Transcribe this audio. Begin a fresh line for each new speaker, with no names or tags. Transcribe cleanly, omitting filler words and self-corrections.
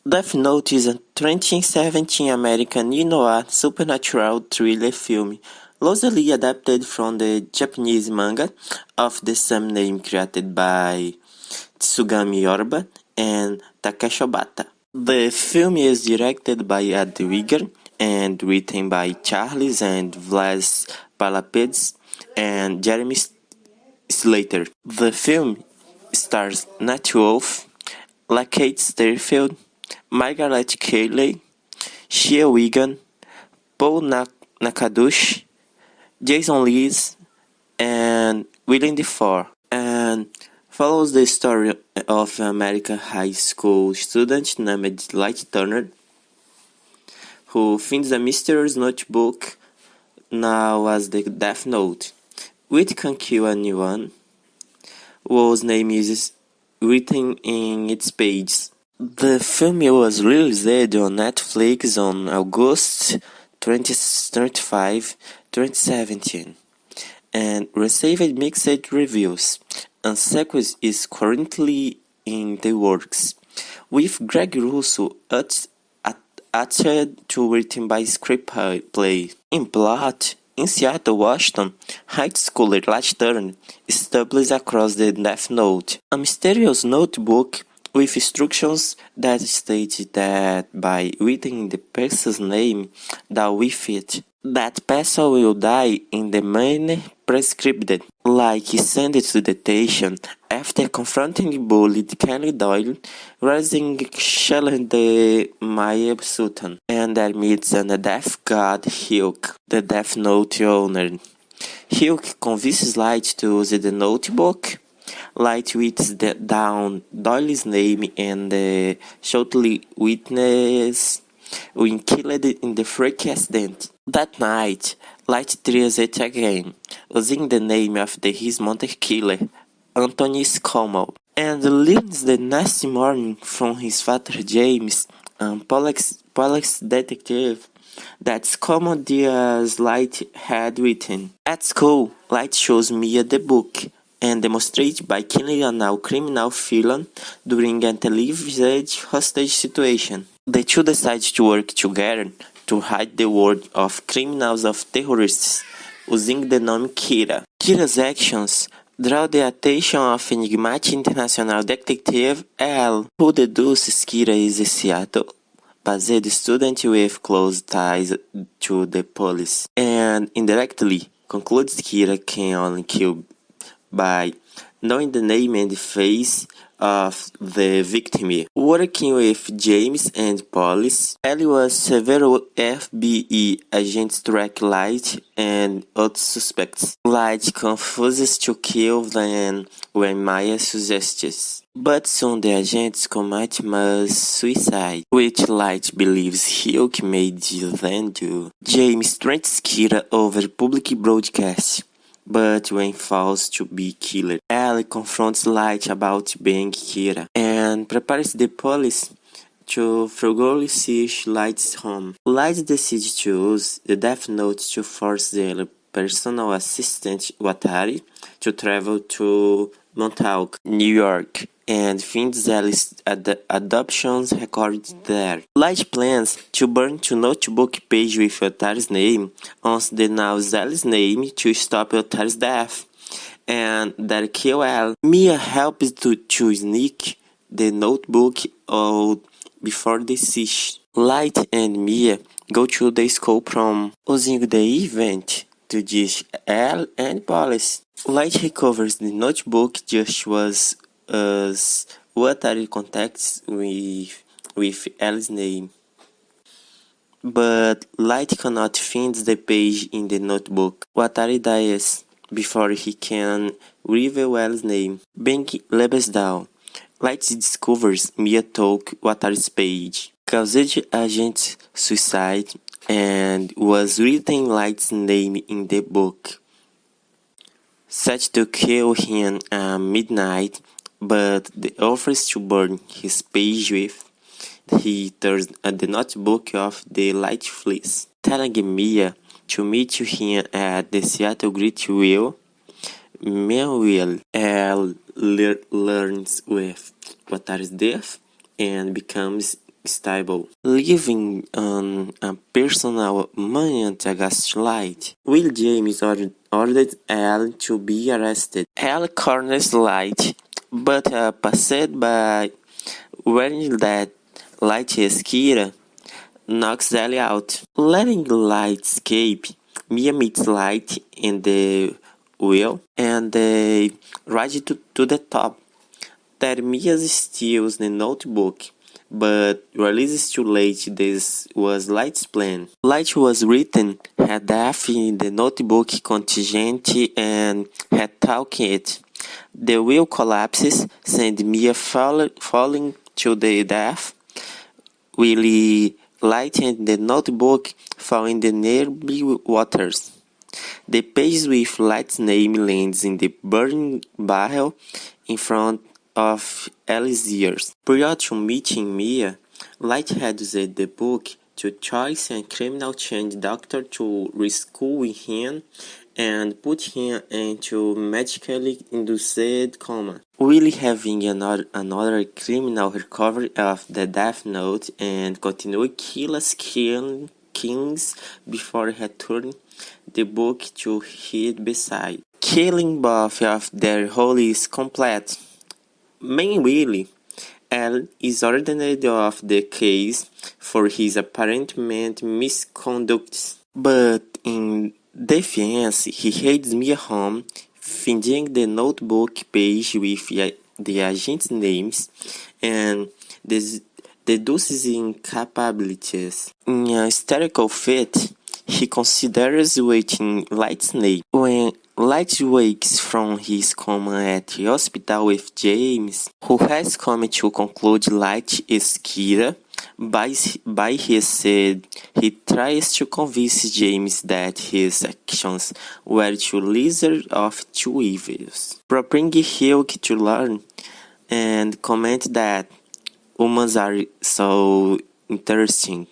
Death Note is a 2017 American neo-noir supernatural thriller film loosely adapted from the Japanese manga of the same name created by Tsugami Yorba and Takeshi Obata. The film is directed by Ed Wigger and written by Charles and Vlas Palapedes and Jeremy Slater. The film stars Nat Wolff, Lakeith Stanfield, Margaret Qualley, Shea Wiggum, Paul Nakadushi, Jason Lees, and William Defoe, and follows the story of an American high school student named Light Turner, who finds a mysterious notebook known as the Death Note, which can kill anyone whose name is written in its pages. The film was released on Netflix on August 25, 2017, and received mixed reviews. A sequel is currently in the works, with Greg Russo attached to written by screenplay. In plot, in Seattle, Washington, high schooler Light Turner stumbles across the Death Note, a mysterious notebook with instructions that state that by writing the person's name down with it, that person will die in the manner prescribed, like sent to detention after confronting bully Kelly Doyle, raising challenge the Maya Sultan, and admits an death god Hilk, the Death Note owner. Hilk convinces Light to use the notebook. Light writes down Doyle's name and the shortly witness when killed in the freak accident. That night, Light tries it again, using the name of his mounted killer, Anthony Scommel, and learns the next morning from his father James, a police detective, that Scommel as Light had written. At school, Light shows Mia the book, and demonstrates by killing a now criminal villain during a televised hostage situation. The two decide to work together to hide the world of criminals of terrorists, using the name Kira. Kira's actions draw the attention of enigmatic international detective Al, who deduces Kira is a Seattle-based student with close ties to the police, and indirectly concludes Kira can only kill by knowing the name and face of the victim. Working with James and police, Ellie was several FBI agents track Light and other suspects. Light confuses to kill them when Maya suggests. But soon the agents commit mass suicide, which Light believes Hilk made them do. James threatens Kira over public broadcast. But when falls to be killed, Ellie confronts Light about being Kira and prepares the police to thoroughly search Light's home. Light decides to use the Death Note to force their personal assistant Watari to travel to Montauk, New York, and finds Ellie's adoptions recorded there. Light plans to burn two notebook pages with Watari's name on the now Ellie's name to stop Watari's death, and that kill Elle. Mia helps to sneak the notebook out before the siege. Light and Mia go to the school prom, using the event to ditch Elle and police. Light recovers the notebook just as Watari contacts with Ellie's name. But Light cannot find the page in the notebook. Watari dies before he can reveal Ellie's name. Being labels down, Light discovers Mia took Watari's page, caused agent suicide, and was written Light's name in the book. Set to kill him at midnight, but the offers to burn his page with, he turns the notebook of the Light flees, telling Mia to meet him at the Seattle Great Wheel. Meanwhile, Elle learns with Watari's death and becomes stable, leaving on a personal maniac against Light. Will James ordered Al to be arrested. Al corners Light, but passed by wearing that Light is Kira, knocks Ellie out. Letting Light escape, Mia meets Light in the wheel and they ride to the top. That Mia steals the notebook, but releases too late. This was Light's plan. Light was written, had death in the notebook contingent and had talked it. The wheel collapses, sending Mia falling to the death. Willie Light and the notebook fall in the nearby waters. The page with Light's name lands in the burning barrel in front of Ellie's ears. Prior to meeting Mia, Light had used the book to choose a criminal change doctor to rescue him and put him into medically induced coma. Willie having another criminal recovery of the Death Note and continue killings before returning the book to his bedside. Killing both of their role is complete. Meanwhile, Al is ordered off the case for his apparent misconduct, but in defiance, he hides Mia home, finding the notebook page with the agent's names and deduces incapabilities. In a hysterical fit, he considers waiting Light's name. When Light wakes from his coma at the hospital with James, who has come to conclude Light is Kira, by his side, he tries to convince James that his actions were the lesser of two evils, prompting Hugh to learn and comment that humans are so interesting.